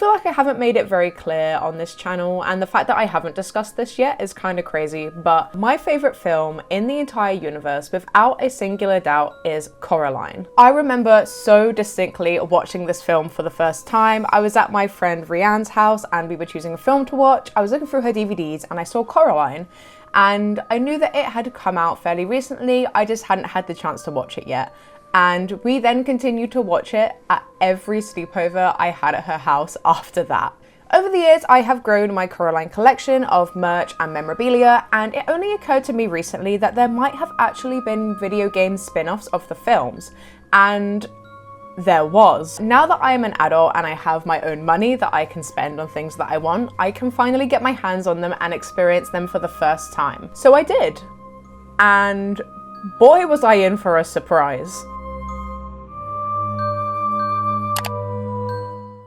feel like I haven't made it very clear on this channel, and the fact that I haven't discussed this yet is kind of crazy, but my favorite film in the entire universe, without a singular doubt, is Coraline. I remember so distinctly watching this film for the first time. I was at my friend Rianne's house and we were choosing a film to watch. I was looking through her DVDs and I saw Coraline, and I knew that it had come out fairly recently. I just hadn't had the chance to watch it yet. And we then continued to watch it at every sleepover I had at her house after that. Over the years, I have grown my Coraline collection of merch and memorabilia, and it only occurred to me recently that there might have actually been video game spin-offs of the films, and there was. Now that I am an adult and I have my own money that I can spend on things that I want, I can finally get my hands on them and experience them for the first time. So I did, and boy was I in for a surprise.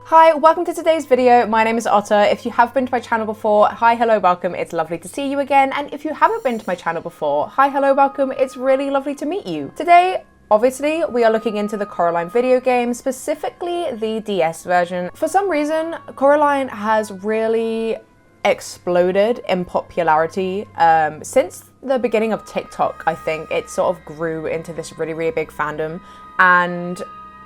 Hi, welcome to today's video. My name is Otter. If you have been to my channel before, hi, hello, welcome. It's lovely to see you again. And if you haven't been to my channel before, hi, hello, welcome. It's really lovely to meet you. Today, obviously, we are looking into the Coraline video game, specifically the DS version. For some reason, Coraline has really exploded in popularity since the beginning of TikTok. I think it sort of grew into this really, really big fandom, and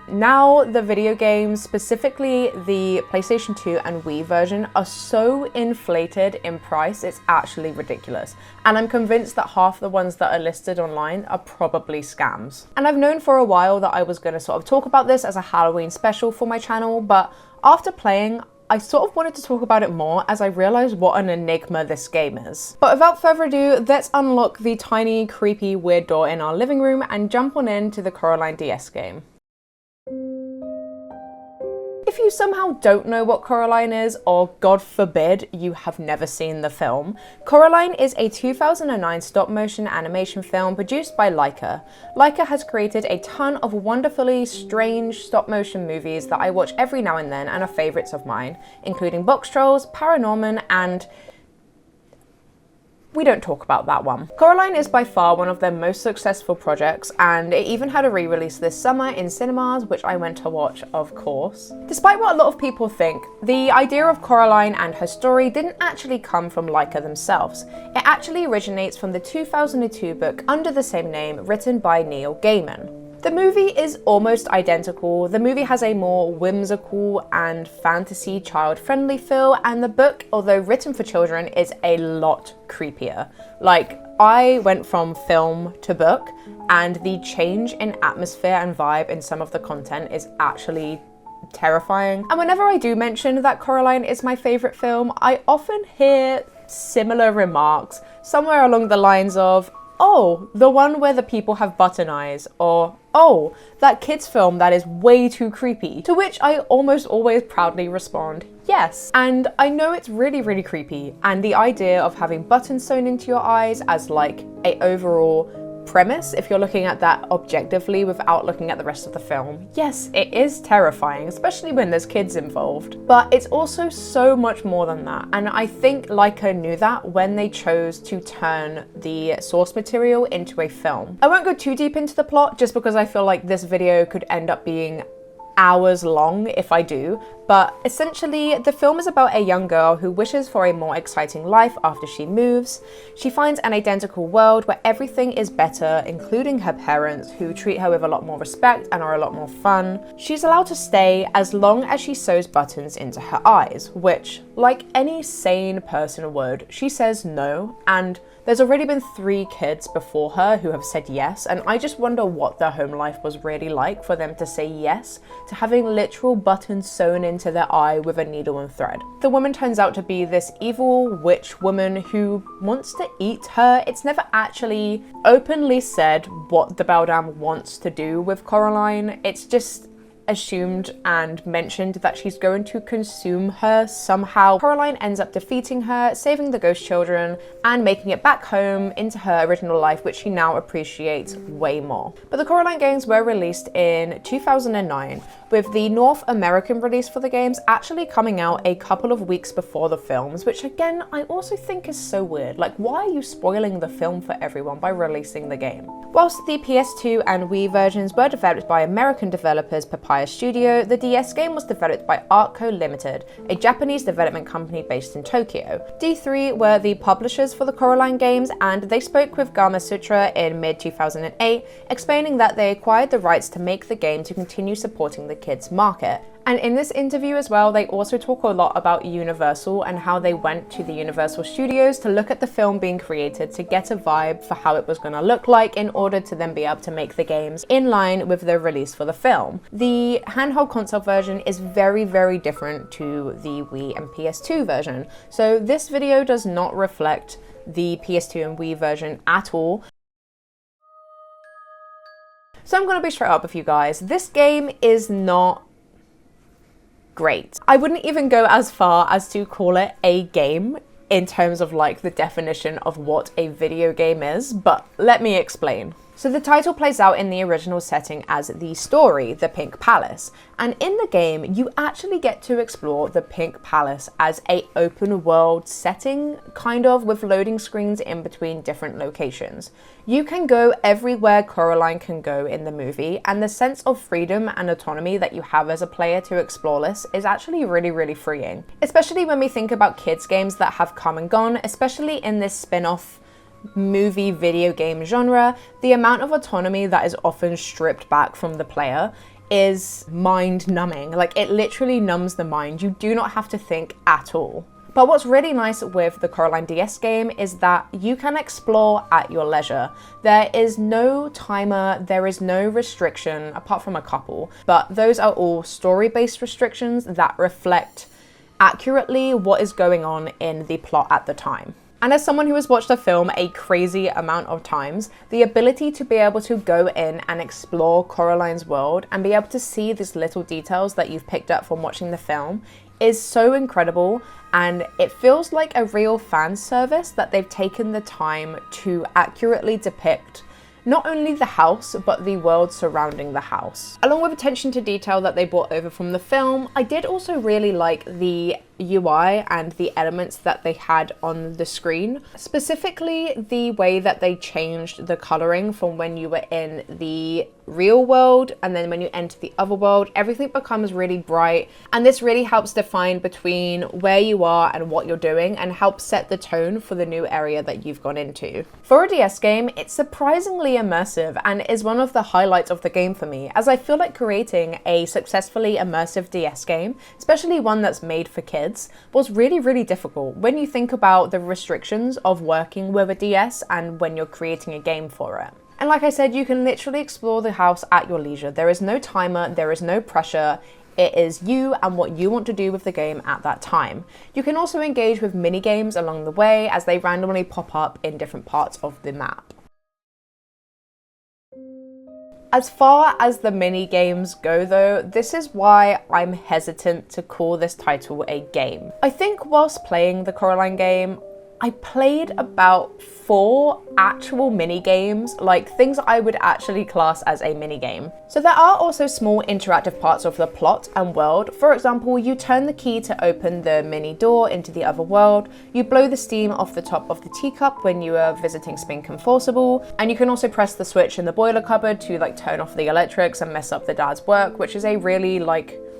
now the video games, specifically the PlayStation 2 and Wii version, are so inflated in price, it's actually ridiculous. And I'm convinced that half the ones that are listed online are probably scams. And I've known for a while that I was going to sort of talk about this as a Halloween special for my channel, but after playing, I sort of wanted to talk about it more as I realized what an enigma this game is. But without further ado, let's unlock the tiny, creepy, weird door in our living room and jump on into the Coraline DS game. If you somehow don't know what Coraline is, or God forbid you have never seen the film, Coraline is a 2009 stop-motion animation film produced by Laika. Laika has created a ton of wonderfully strange stop-motion movies that I watch every now and then and are favourites of mine, including Box Trolls, Paranorman, and we don't talk about that one. Coraline is by far one of their most successful projects, and it even had a re-release this summer in cinemas, which I went to watch, of course. Despite what a lot of people think, the idea of Coraline and her story didn't actually come from Laika themselves. It actually originates from the 2002 book under the same name, written by Neil Gaiman. The movie is almost identical. The movie has a more whimsical and fantasy child-friendly feel, and the book, although written for children, is a lot creepier. Like, I went from film to book, and the change in atmosphere and vibe in some of the content is actually terrifying. And whenever I do mention that Coraline is my favourite film, I often hear similar remarks, somewhere along the lines of, oh, the one where the people have button eyes, or oh, that kids film that is way too creepy. To which I almost always proudly respond, yes. And I know it's really, really creepy, and the idea of having buttons sewn into your eyes as like a overall premise, if you're looking at that objectively without looking at the rest of the film, yes, it is terrifying, especially when there's kids involved. But it's also so much more than that, and I think Laika knew that when they chose to turn the source material into a film. I won't go too deep into the plot just because I feel like this video could end up being hours long if I do, but essentially the film is about a young girl who wishes for a more exciting life after she moves. She finds an identical world where everything is better, including her parents, who treat her with a lot more respect and are a lot more fun. She's allowed to stay as long as she sews buttons into her eyes, which, like any sane person would, she says no, and there's already been 3 kids before her who have said yes, and I just wonder what their home life was really like for them to say yes to having literal buttons sewn into their eye with a needle and thread. The woman turns out to be this evil witch woman who wants to eat her. It's never actually openly said what the Beldam wants to do with Coraline. It's just assumed and mentioned that she's going to consume her somehow. Coraline ends up defeating her, saving the ghost children, and making it back home into her original life, which she now appreciates way more. But the Coraline games were released in 2009, with the North American release for the games actually coming out a couple of weeks before the films, which again, I also think is so weird. Like, why are you spoiling the film for everyone by releasing the game? Whilst the PS2 and Wii versions were developed by American developers, entire studio, the DS game was developed by Artco Limited, a Japanese development company based in Tokyo. D3 were the publishers for the Coraline games, and they spoke with Gamasutra in mid-2008, explaining that they acquired the rights to make the game to continue supporting the kids market. And in this interview as well, they also talk a lot about Universal and how they went to the Universal Studios to look at the film being created to get a vibe for how it was going to look like in order to then be able to make the games in line with the release for the film. The handheld console version is very, very different to the Wii and PS2 version. So this video does not reflect the PS2 and Wii version at all. So I'm going to be straight up with you guys. This game is not great. I wouldn't even go as far as to call it a game in terms of like the definition of what a video game is, but let me explain. So the title plays out in the original setting as the story, the Pink Palace, and in the game you actually get to explore the Pink Palace as a open world setting, kind of, with loading screens in between different locations. You can go everywhere Coraline can go in the movie, and the sense of freedom and autonomy that you have as a player to explore this is actually really, really freeing. Especially when we think about kids games that have come and gone, especially in this spin-off movie video game genre, the amount of autonomy that is often stripped back from the player is mind-numbing. Like, it literally numbs the mind. You do not have to think at all. But what's really nice with the Coraline DS game is that you can explore at your leisure. There is no timer, there is no restriction, apart from a couple, but those are all story-based restrictions that reflect accurately what is going on in the plot at the time. And as someone who has watched the film a crazy amount of times, the ability to be able to go in and explore Coraline's world and be able to see these little details that you've picked up from watching the film is so incredible, and it feels like a real fan service that they've taken the time to accurately depict not only the house, but the world surrounding the house. Along with attention to detail that they brought over from the film, I did also really like the UI and the elements that they had on the screen. Specifically, the way that they changed the coloring from when you were in the real world and then when you enter the other world, everything becomes really bright, and this really helps define between where you are and what you're doing and helps set the tone for the new area that you've gone into. For a DS game, it's surprisingly immersive and is one of the highlights of the game for me, as I feel like creating a successfully immersive DS game, especially one that's made for kids, was really, really difficult when you think about the restrictions of working with a DS and when you're creating a game for it. And like I said, you can literally explore the house at your leisure. There is no timer, there is no pressure. It is you and what you want to do with the game at that time. You can also engage with mini games along the way as they randomly pop up in different parts of the map. As far as the mini games go though, this is why I'm hesitant to call this title a game. I think whilst playing the Coraline game, I played about 4 actual mini games, like things I would actually class as a mini game. So there are also small interactive parts of the plot and world. For example, you turn the key to open the mini door into the other world, you blow the steam off the top of the teacup when you are visiting Spink and Forcible, and you can also press the switch in the boiler cupboard to like turn off the electrics and mess up the dad's work, which is a really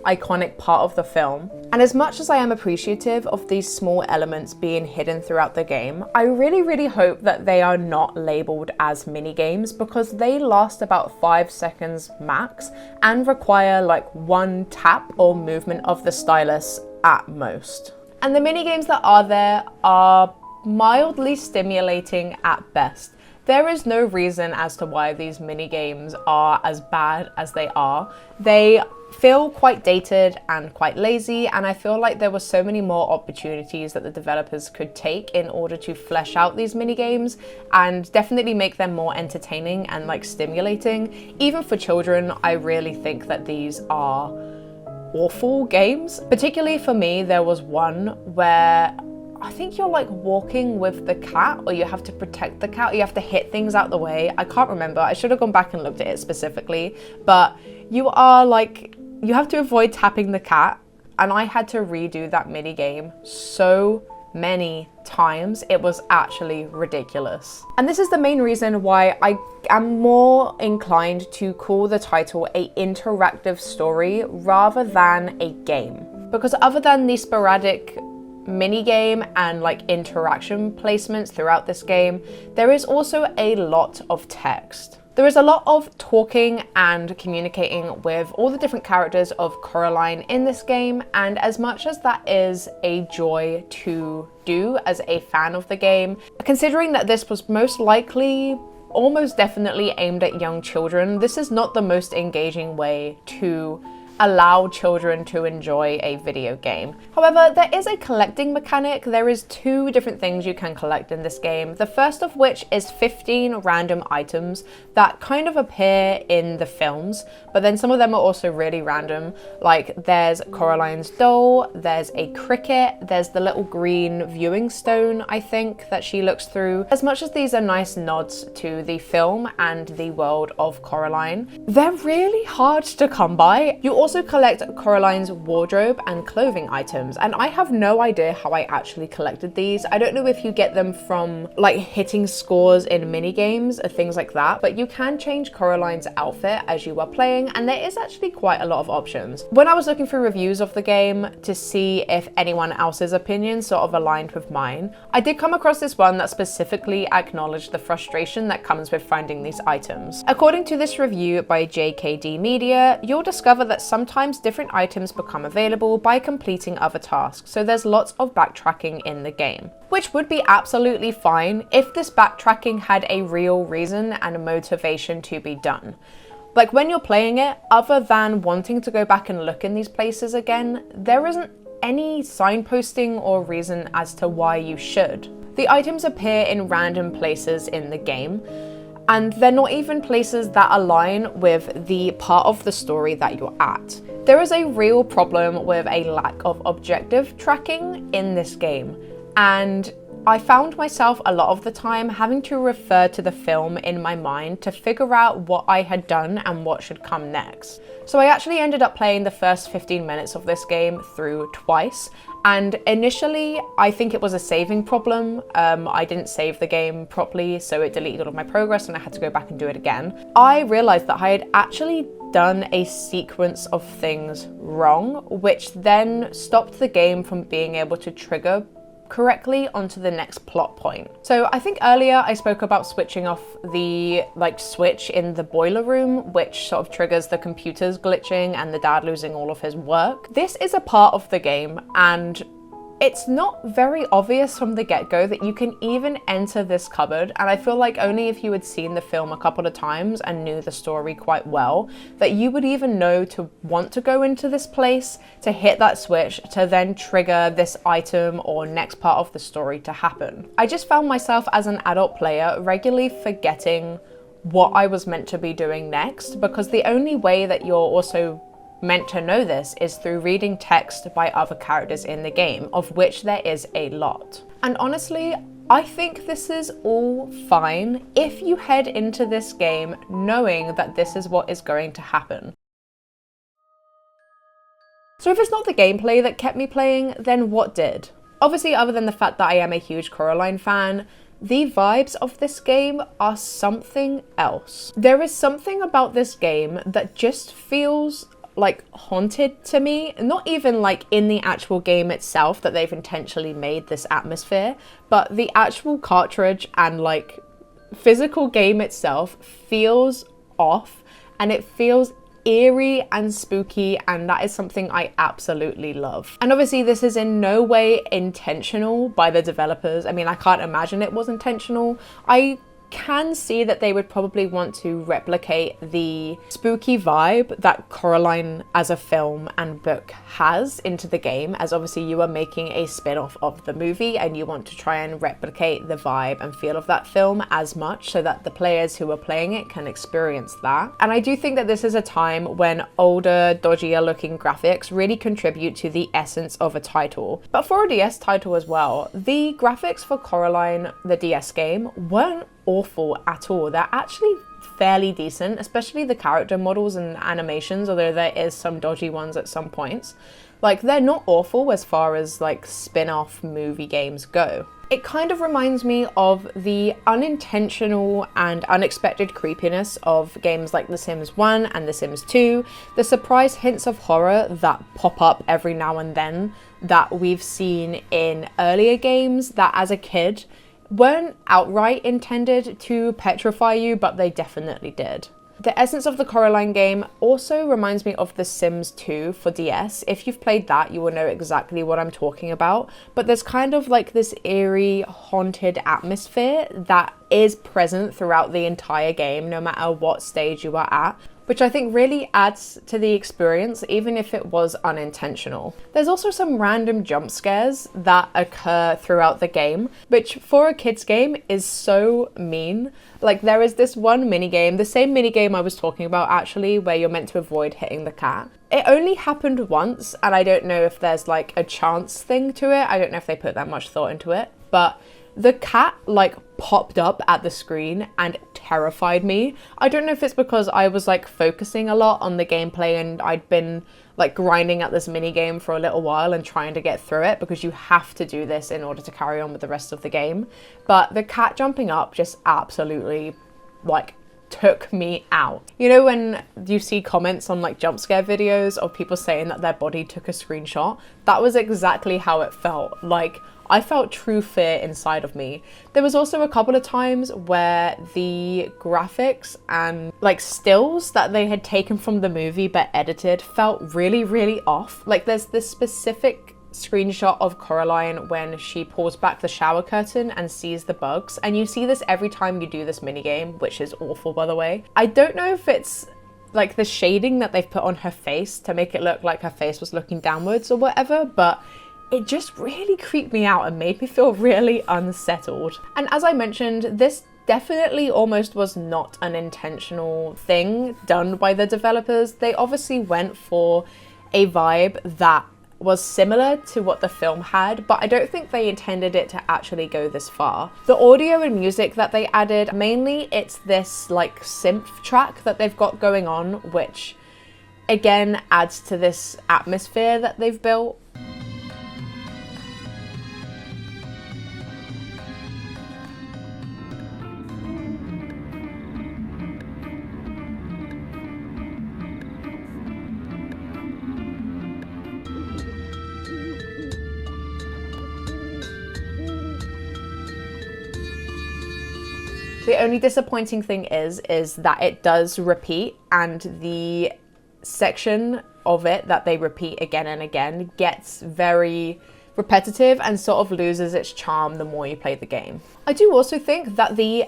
iconic part of the film. And as much as I am appreciative of these small elements being hidden throughout the game, I really, really hope that they are not labeled as mini games, because they last about 5 seconds max and require like 1 tap or movement of the stylus at most. And the mini games that are there are mildly stimulating at best. There is no reason as to why these mini games are as bad as they are. They feel quite dated and quite lazy, and I feel like there were so many more opportunities that the developers could take in order to flesh out these mini games and definitely make them more entertaining and like stimulating. Even for children, I really think that these are awful games. Particularly for me, there was one where I think you're like walking with the cat, or you have to protect the cat, or you have to hit things out the way. I can't remember. I should have gone back and looked at it specifically, but you have to avoid tapping the cat, and I had to redo that mini game so many times. It was actually ridiculous. And this is the main reason why I am more inclined to call the title an interactive story rather than a game. Because other than the sporadic minigame and like interaction placements throughout this game, there is also a lot of text. There is a lot of talking and communicating with all the different characters of Coraline in this game, and as much as that is a joy to do as a fan of the game, considering that this was most likely, almost definitely aimed at young children, this is not the most engaging way to allow children to enjoy a video game. However, there is a collecting mechanic. There is 2 different things you can collect in this game. The first of which is 15 random items that kind of appear in the films, but then some of them are also really random. Like there's Coraline's doll, there's a cricket, there's the little green viewing stone, I think, that she looks through. As much as these are nice nods to the film and the world of Coraline, they're really hard to come by. You also collect Coraline's wardrobe and clothing items, and I have no idea how I actually collected these. I don't know if you get them from like hitting scores in mini games or things like that, but you can change Coraline's outfit as you are playing, and there is actually quite a lot of options. When I was looking through reviews of the game to see if anyone else's opinion sort of aligned with mine, I did come across this one that specifically acknowledged the frustration that comes with finding these items. According to this review by JKD Media, you'll discover that sometimes different items become available by completing other tasks, so there's lots of backtracking in the game. Which would be absolutely fine if this backtracking had a real reason and a motivation to be done. Like when you're playing it, other than wanting to go back and look in these places again, there isn't any signposting or reason as to why you should. The items appear in random places in the game, and they're not even places that align with the part of the story that you're at. There is a real problem with a lack of objective tracking in this game, and I found myself a lot of the time having to refer to the film in my mind to figure out what I had done and what should come next. So I actually ended up playing the first 15 minutes of this game through twice, and initially I think it was a saving problem. I didn't save the game properly, so it deleted all of my progress and I had to go back and do it again. I realized that I had actually done a sequence of things wrong, which then stopped the game from being able to trigger correctly onto the next plot point. So I think earlier I spoke about switching off the switch in the boiler room, which sort of triggers the computers glitching and the dad losing all of his work. This is a part of the game, and it's not very obvious from the get-go that you can even enter this cupboard, and I feel like only if you had seen the film a couple of times and knew the story quite well that you would even know to want to go into this place, to hit that switch, to then trigger this item or next part of the story to happen. I just found myself as an adult player regularly forgetting what I was meant to be doing next, because the only way that you're also meant to know this is through reading text by other characters in the game, of which there is a lot. And honestly, I think this is all fine if you head into this game knowing that this is what is going to happen. So if it's not the gameplay that kept me playing, then what did? Obviously, other than the fact that I am a huge Coraline fan, the vibes of this game are something else. There is something about this game that just feels like haunted to me, not even like in the actual game itself that they've intentionally made this atmosphere, but the actual cartridge and like physical game itself feels off, and it feels eerie and spooky, and that is something I absolutely love. And obviously this is in no way intentional by the developers. I mean, I can't imagine it was intentional. I can see that they would probably want to replicate the spooky vibe that Coraline as a film and book has into the game, as obviously you are making a spin-off of the movie and you want to try and replicate the vibe and feel of that film as much so that the players who are playing it can experience that. And I do think that this is a time when older, dodgier looking graphics really contribute to the essence of a title. But for a DS title as well, the graphics for Coraline, the DS game, weren't awful at all. They're actually fairly decent, especially the character models and animations, although there is some dodgy ones at some points. Like, they're not awful as far as like spin-off movie games go. It kind of reminds me of the unintentional and unexpected creepiness of games like The Sims 1 and The Sims 2, the surprise hints of horror that pop up every now and then that we've seen in earlier games that as a kid weren't outright intended to petrify you, but they definitely did. The essence of the Coraline game also reminds me of The Sims 2 for DS. If you've played that, you will know exactly what I'm talking about. But there's kind of like this eerie, haunted atmosphere that is present throughout the entire game, no matter what stage you are at, which I think really adds to the experience, even if it was unintentional. There's also some random jump scares that occur throughout the game, which for a kid's game is so mean. Like, there is this one minigame, the same minigame I was talking about actually, where you're meant to avoid hitting the cat. It only happened once, and I don't know if there's like a chance thing to it. I don't know if they put that much thought into it, but the cat like popped up at the screen and terrified me. I don't know if it's because I was like focusing a lot on the gameplay and I'd been like grinding at this mini game for a little while and trying to get through it, because you have to do this in order to carry on with the rest of the game. But the cat jumping up just absolutely like took me out. You know when you see comments on like jump scare videos of people saying that their body took a screenshot? That was exactly how it felt. Like, I felt true fear inside of me. There was also a couple of times where the graphics and like stills that they had taken from the movie but edited felt really, really off. Like, there's this specific screenshot of Coraline when she pulls back the shower curtain and sees the bugs, and you see this every time you do this minigame, which is awful, by the way. I don't know if it's like the shading that they've put on her face to make it look like her face was looking downwards or whatever, but it just really creeped me out and made me feel really unsettled. And as I mentioned, this definitely almost was not an intentional thing done by the developers. They obviously went for a vibe that was similar to what the film had, but I don't think they intended it to actually go this far. The audio and music that they added, mainly it's this like synth track that they've got going on, which again adds to this atmosphere that they've built. The only disappointing thing is that it does repeat, and the section of it that they repeat again and again gets very repetitive and sort of loses its charm the more you play the game. I do also think that the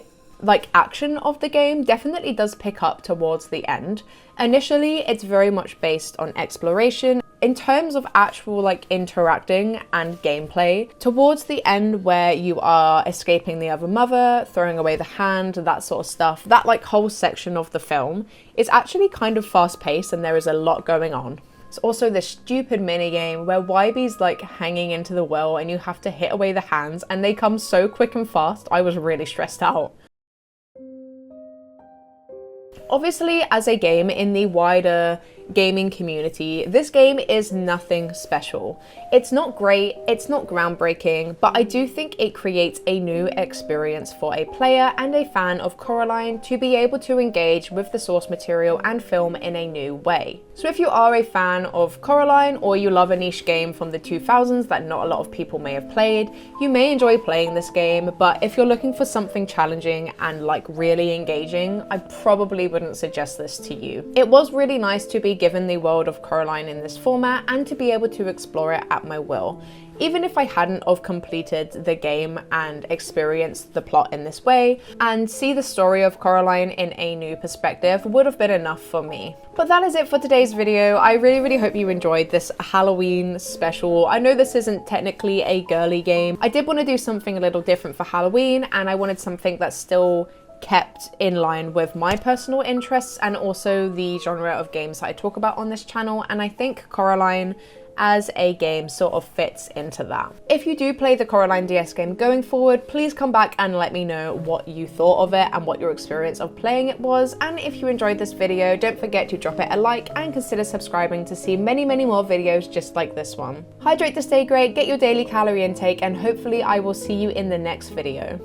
action of the game definitely does pick up towards the end. Initially, it's very much based on exploration. In terms of actual interacting and gameplay, towards the end where you are escaping the other mother, throwing away the hand, that sort of stuff, that whole section of the film is actually kind of fast paced and there is a lot going on. It's also this stupid minigame where Wybie's hanging into the well and you have to hit away the hands and they come so quick and fast, I was really stressed out. Obviously, as a game in the wider gaming community, this game is nothing special. It's not great, it's not groundbreaking, but I do think it creates a new experience for a player and a fan of Coraline to be able to engage with the source material and film in a new way. So if you are a fan of Coraline or you love a niche game from the 2000s that not a lot of people may have played, you may enjoy playing this game, but if you're looking for something challenging and really engaging, I probably wouldn't suggest this to you. It was really nice to be given the world of Coraline in this format and to be able to explore it at my will. Even if I hadn't have completed the game and experienced the plot in this way, and see the story of Coraline in a new perspective would have been enough for me. But that is it for today's video. I really hope you enjoyed this Halloween special. I know this isn't technically a girly game. I did want to do something a little different for Halloween, and I wanted something that still kept in line with my personal interests and also the genre of games that I talk about on this channel, and I think Coraline as a game sort of fits into that. If you do play the Coraline DS game going forward, please come back and let me know what you thought of it and what your experience of playing it was. And if you enjoyed this video, don't forget to drop it a like and consider subscribing to see many more videos just like this one. Hydrate to stay great, get your daily calorie intake, and hopefully I will see you in the next video.